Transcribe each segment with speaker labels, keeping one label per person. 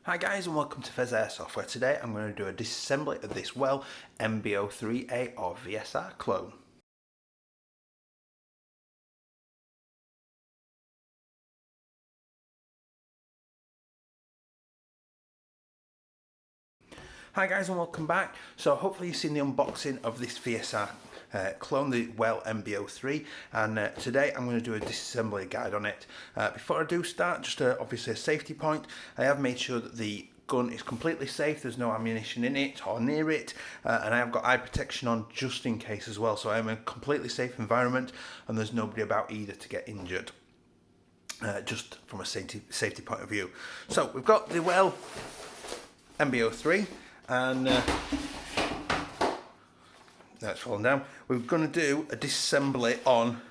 Speaker 1: Hi guys and welcome to Pheas Airsoft, where today I'm going to do a disassembly of this well MB03A or VSR clone. Hi guys and welcome back. So hopefully you've seen the unboxing of this VSR clone, the well MB03, and today I'm going to do a disassembly guide on it. Before I do start, just obviously a safety point, I have made sure that the gun is completely safe, there's no ammunition in it or near it, and I have got eye protection on just in case as well, so I am in a completely safe environment and there's nobody about either to get injured. Just from a safety point of view. So we've got the well MB03 and that's fallen down. We're going to do a disassembly on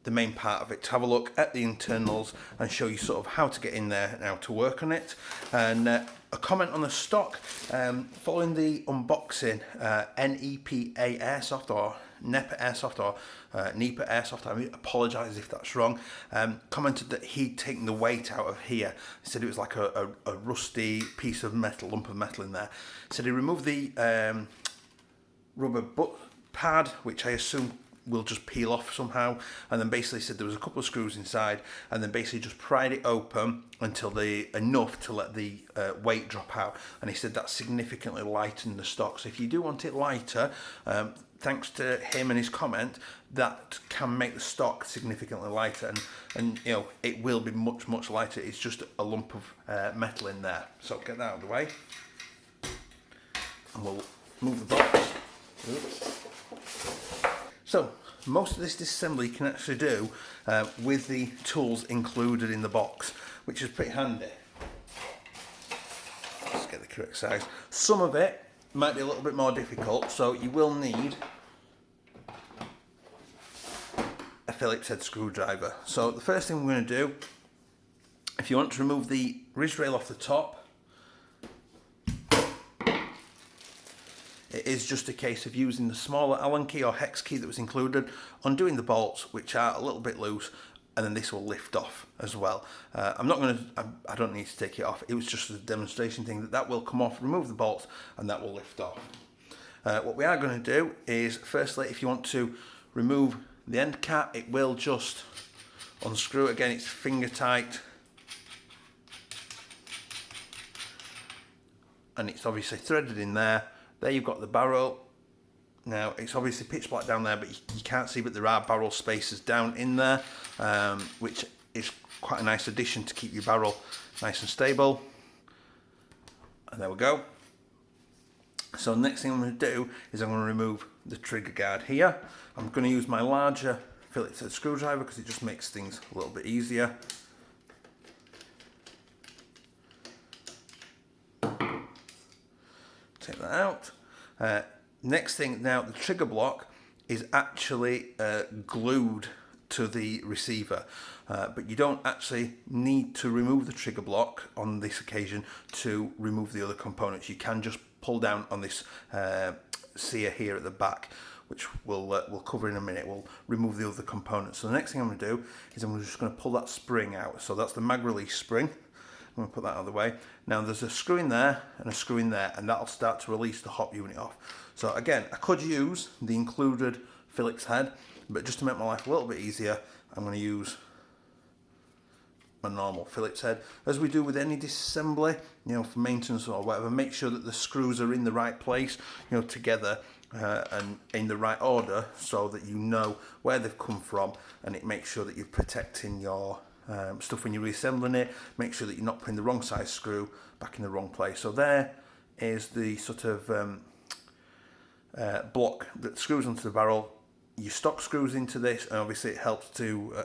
Speaker 1: the main part of it, to have a look at the internals and show you sort of how to get in there and how to work on it. And a comment on the stock, following the unboxing, NEPA Airsoft or NEPA Airsoft or NEPA Airsoft, I apologise if that's wrong, commented that he'd taken the weight out of here. He said it was like a rusty piece of metal, lump of metal in there. He said he removed the rubber butt pad, which I assume will just peel off somehow, and then basically said there was a couple of screws inside, and then basically just pried it open until enough to let the weight drop out, and he said that significantly lightened the stock. So if you do want it lighter, thanks to him and his comment, that can make the stock significantly lighter, and you know, it will be much lighter. It's just a lump of metal in there. So get that out of the way and we'll move the box. Oops. So most of this disassembly you can actually do with the tools included in the box, which is pretty handy. Let's get the correct size. Some of it might be a little bit more difficult, so you will need a Phillips head screwdriver. So the first thing we're going to do, if you want to remove the ridge rail off the top, it is just a case of using the smaller Allen key or hex key that was included, undoing the bolts, which are a little bit loose, and then this will lift off as well. I don't need to take it off. It was just a demonstration thing that will come off, remove the bolts, and that will lift off. What we are going to do is, firstly, if you want to remove the end cap, it will just unscrew. Again, it's finger tight, and it's obviously threaded in there. There you've got the barrel. Now it's obviously pitch black down there, but you can't see, but there are barrel spacers down in there, which is quite a nice addition to keep your barrel nice and stable. And there we go. So next thing I'm going to do is I'm going to remove the trigger guard here. I'm going to use my larger Phillips head screwdriver because it just makes things a little bit easier. Take that out. Next thing, now the trigger block is actually glued to the receiver, but you don't actually need to remove the trigger block on this occasion to remove the other components. You can just pull down on this sear here at the back, which we'll cover in a minute. We'll remove the other components. So the next thing I'm going to do is I'm just going to pull that spring out. So that's the mag release spring. I'm going to put that out of the way. Now there's a screw in there and a screw in there, and that'll start to release the hop unit off. So again, I could use the included Phillips head, but just to make my life a little bit easier, I'm going to use a normal Phillips head. As we do with any disassembly, you know, for maintenance or whatever, make sure that the screws are in the right place, you know, together and in the right order, so that you know where they've come from, and it makes sure that you're protecting your stuff when you're reassembling it. Make sure that you're not putting the wrong size screw back in the wrong place. So there is the sort of block that screws onto the barrel. Your stock screws into this, and obviously it helps to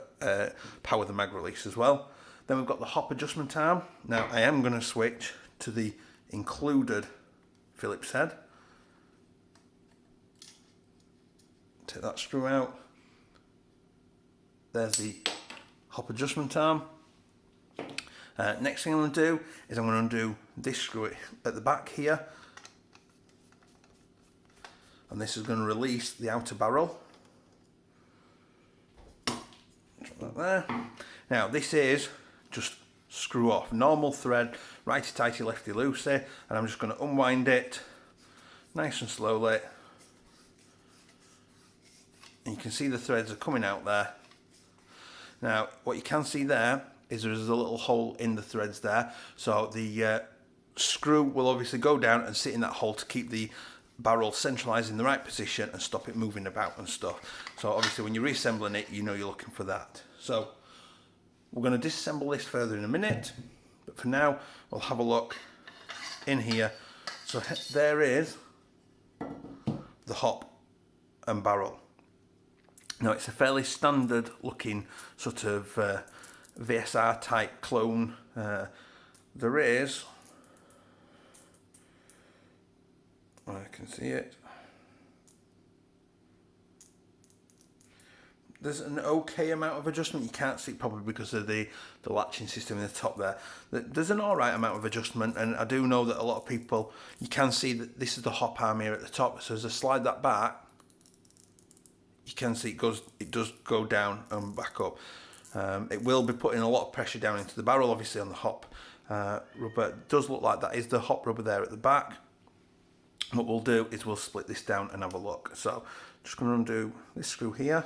Speaker 1: power the mag release as well. Then we've got the hop adjustment arm. Now I am going to switch to the included Phillips head. Take that screw out. There's the hop adjustment arm. Next thing I'm going to do is I'm going to undo this screw at the back here, and this is going to release the outer barrel. Drop that there. Now this is just screw off. Normal thread, righty tighty lefty loosey, and I'm just going to unwind it nice and slowly. And you can see the threads are coming out there. Now what you can see there is there's a little hole in the threads there, so the screw will obviously go down and sit in that hole to keep the barrel centralised in the right position and stop it moving about and stuff. So obviously when you're reassembling it, you know you're looking for that. So we're going to disassemble this further in a minute, but for now we'll have a look in here. So there is the hop and barrel. Now it's a fairly standard looking sort of VSR type clone. There is, I can see it, there's an okay amount of adjustment. You can't see it probably because of the latching system in the top there. There's an alright amount of adjustment, and I do know that a lot of people, you can see that this is the hop arm here at the top, so as I slide that back, you can see it does go down and back up. It will be putting a lot of pressure down into the barrel, obviously on the hop rubber. It does look like that is the hop rubber there at the back. What we'll do is we'll split this down and have a look. So just going to undo this screw here.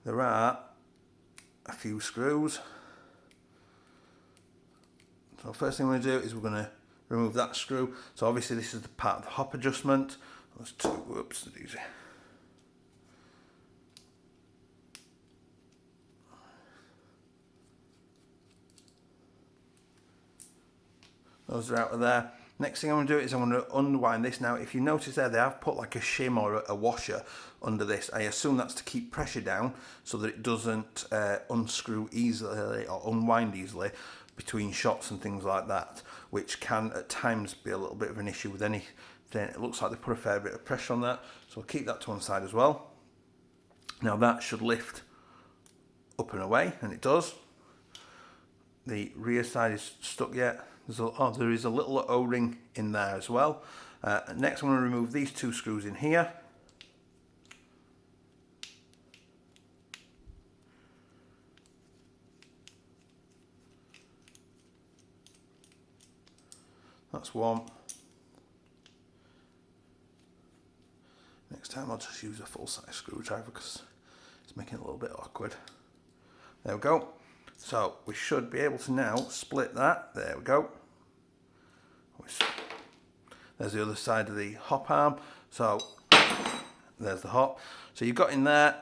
Speaker 1: There are a few screws. So first thing we're going to do is we're going to remove that screw. So obviously this is the part of the hop adjustment. Those two, whoops, easy. Those are out of there. Next thing I'm going to do is I'm going to unwind this. Now if you notice there, they have put like a shim or a washer under this. I assume that's to keep pressure down so that it doesn't unscrew easily or unwind easily between shots and things like that, which can at times be a little bit of an issue with anything. It looks like they put a fair bit of pressure on that, so we'll keep that to one side as well. Now that should lift up and away, and it does. The rear side is stuck yet. There is a little O-ring in there as well. Next I'm going to remove these two screws in here. That's one. Next time I'll just use a full-size screwdriver because it's making it a little bit awkward. There we go. So we should be able to now split that. There we go. There's the other side of the hop arm. So there's the hop. So you've got in there,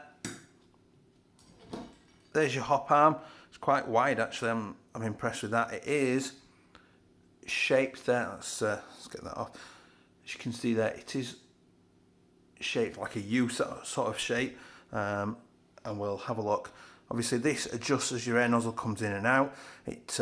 Speaker 1: there's your hop arm. It's quite wide actually. I'm impressed with that. It is shaped there. Let's get that off. As you can see there, it is shaped like a U sort of shape. And we'll have a look. Obviously this adjusts as your air nozzle comes in and out. It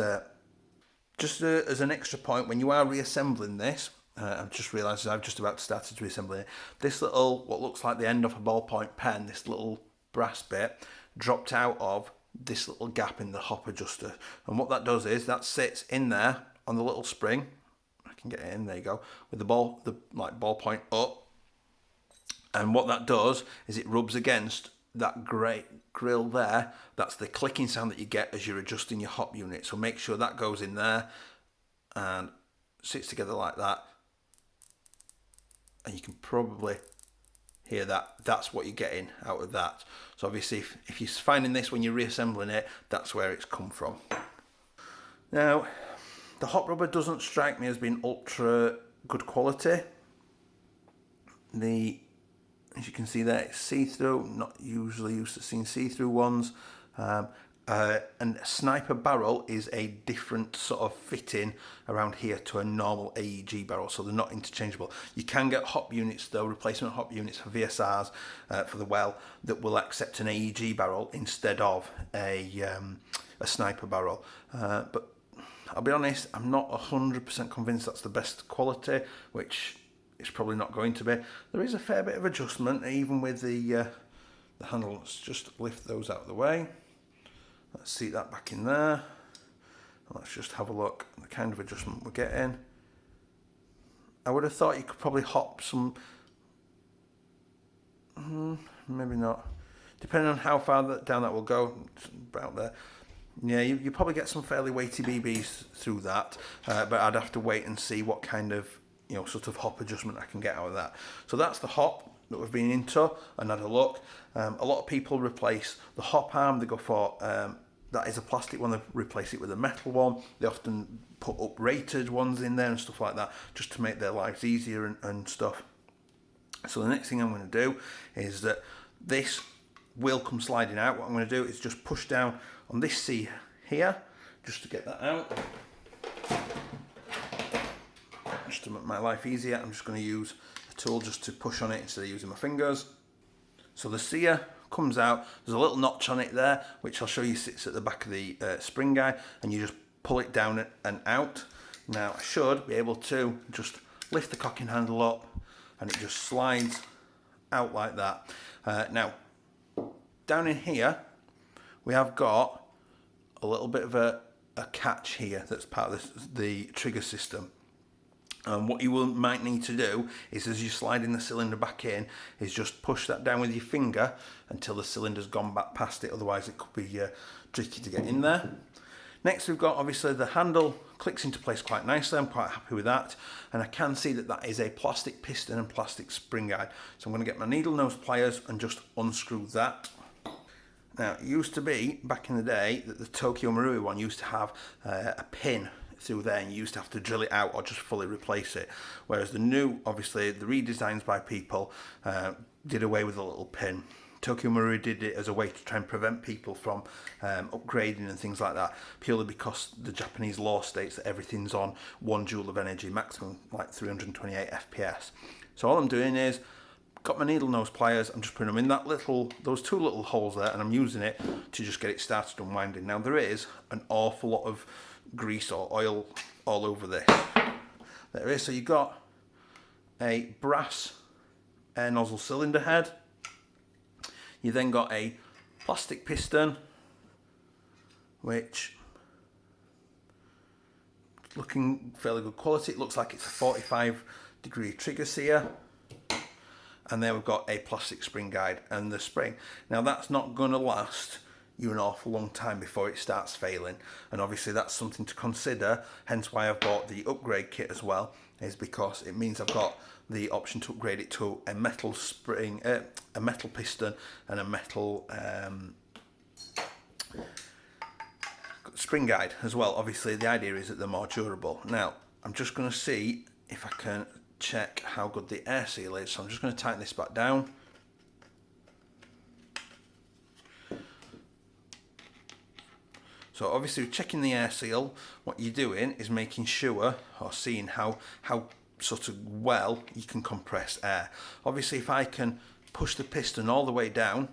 Speaker 1: just as an extra point, when you are reassembling this, I've just realised I've just about started to reassemble it. This little, what looks like the end of a ballpoint pen, this little brass bit, dropped out of this little gap in the hop adjuster. And what that does is that sits in there on the little spring. I can get it in, there you go, with the ballpoint up. And what that does is it rubs against that grey grill there. That's the clicking sound that you get as you're adjusting your hop unit. So make sure that goes in there and sits together like that. And you can probably hear that. That's what you're getting out of that. So obviously if you're finding this when you're reassembling it, that's where it's come from. Now the hop rubber doesn't strike me as being ultra good quality. As you can see there, it's see-through. Not usually used to seeing see-through ones. And a sniper barrel is a different sort of fitting around here to a normal AEG barrel, so they're not interchangeable. You can get hop units though, replacement hop units for VSRs for the well, that will accept an AEG barrel instead of a sniper barrel. But I'll be honest, I'm not 100% convinced that's the best quality, which it's probably not going to be. There is a fair bit of adjustment even with the handle. Let's just lift those out of the way. Let's seat that back in there. Let's just have a look at the kind of adjustment we're getting. I would have thought you could probably hop some, maybe not, depending on how far down that will go, about there. Yeah, you probably get some fairly weighty BBs through that, but I'd have to wait and see what kind of, sort of hop adjustment I can get out of that. So that's the hop that we've been into and had a look. A lot of people replace the hop arm. They go for that is a plastic one. They replace it with a metal one. They often put uprated ones in there and stuff like that, just to make their lives easier and stuff. So the next thing I'm going to do is that this will come sliding out. What I'm going to do is just push down on this C here, just to get that out. Just to make my life easier, I'm just going to use a tool just to push on it instead of using my fingers. So the sear comes out. There's a little notch on it there, which I'll show you sits at the back of the spring guide, and you just pull it down and out. Now I should be able to just lift the cocking handle up, and it just slides out like that. Now down in here we have got a little bit of a catch here that's part of the trigger system. And what you might need to do is, as you're sliding the cylinder back in, is just push that down with your finger until the cylinder's gone back past it. Otherwise it could be tricky to get in there. Next we've got, obviously, the handle clicks into place quite nicely. I'm quite happy with that. And I can see that that is a plastic piston and plastic spring guide. So I'm going to get my needle nose pliers and just unscrew that. Now, it used to be, back in the day, that the Tokyo Marui one used to have a pin through there, and you used to have to drill it out or just fully replace it. Whereas the new, obviously, the redesigns by people did away with a little pin. Tokyo Marui did it as a way to try and prevent people from upgrading and things like that, purely because the Japanese law states that everything's on 1 joule of energy, maximum like 328 FPS. So all I'm doing is, got my needle nose pliers, I'm just putting them in those two little holes there, and I'm using it to just get it started unwinding. Now there is an awful lot of grease or oil all over this. There is. So you got a brass air nozzle cylinder head. You then got a plastic piston, which looking fairly good quality. It looks like it's a 45-degree trigger sear. And then we've got a plastic spring guide and the spring. Now that's not going to last you an awful long time before it starts failing, and obviously that's something to consider. Hence why I've bought the upgrade kit as well, is because it means I've got the option to upgrade it to a metal spring, a metal piston and a metal spring guide as well. Obviously the idea is that they're more durable. Now I'm just going to see if I can check how good the air seal is, so I'm just going to tighten this back down. So obviously checking the air seal, what you're doing is making sure, or seeing how sort of well you can compress air. Obviously if I can push the piston all the way down,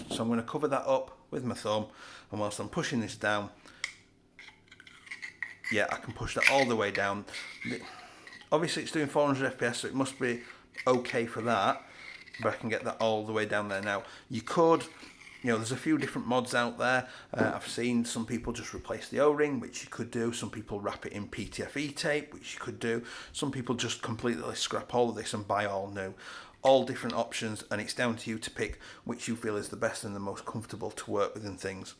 Speaker 1: so I'm going to cover that up with my thumb, and whilst I'm pushing this down, yeah, I can push that all the way down. Obviously it's doing 400 FPS, so it must be okay for that, but I can get that all the way down there. Now you could, there's a few different mods out there. I've seen some people just replace the O-ring, which you could do. Some people wrap it in PTFE tape, which you could do. Some people just completely scrap all of this and buy all new. All different options, and it's down to you to pick which you feel is the best and the most comfortable to work with and things.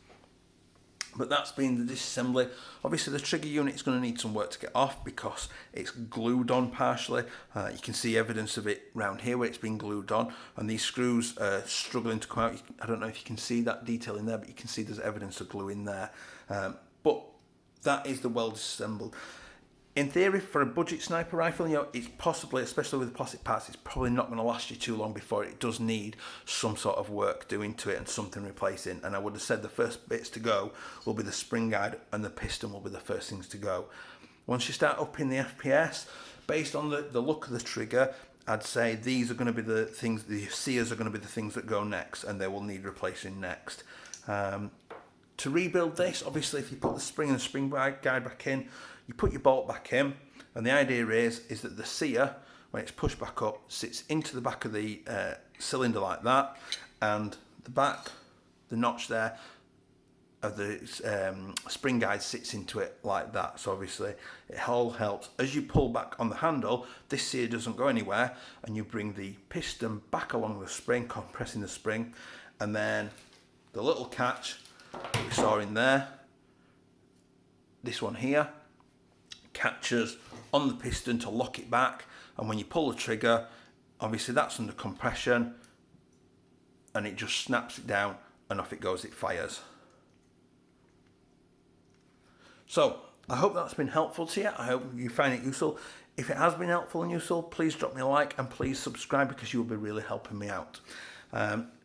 Speaker 1: But that's been the disassembly. Obviously the trigger unit is going to need some work to get off because it's glued on partially. You can see evidence of it round here where it's been glued on, and these screws are struggling to come out. I don't know if you can see that detail in there, but you can see there's evidence of glue in there. But that is the well disassembled. In theory, for a budget sniper rifle, it's possibly, especially with the plastic parts, it's probably not going to last you too long before it does need some sort of work doing to it and something replacing. And I would have said the first bits to go will be the spring guide and the piston will be the first things to go. Once you start upping the FPS, based on the look of the trigger, I'd say these are going to be the things, the sears are going to be the things that go next, and they will need replacing next. To rebuild this, obviously if you put the spring and the spring guide back in, you put your bolt back in, and the idea is that the sear, when it's pushed back up, sits into the back of the cylinder like that, and the notch there of the spring guide sits into it like that. So obviously it all helps. As you pull back on the handle, this sear doesn't go anywhere, and you bring the piston back along the spring, compressing the spring, and then the little catch that we saw in there this one here catches on the piston to lock it back, and when you pull the trigger, obviously that's under compression, and it just snaps it down and off it goes, it fires. So I hope that's been helpful to you. I hope you find it useful. If it has been helpful and useful, please drop me a like and please subscribe, because you'll be really helping me out.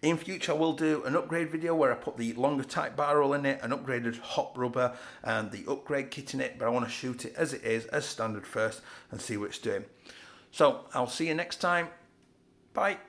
Speaker 1: In future I will do an upgrade video where I put the longer type barrel in it, an upgraded hop rubber and the upgrade kit in it, but I want to shoot it as it is, as standard first, and see what it's doing. So I'll see you next time. Bye.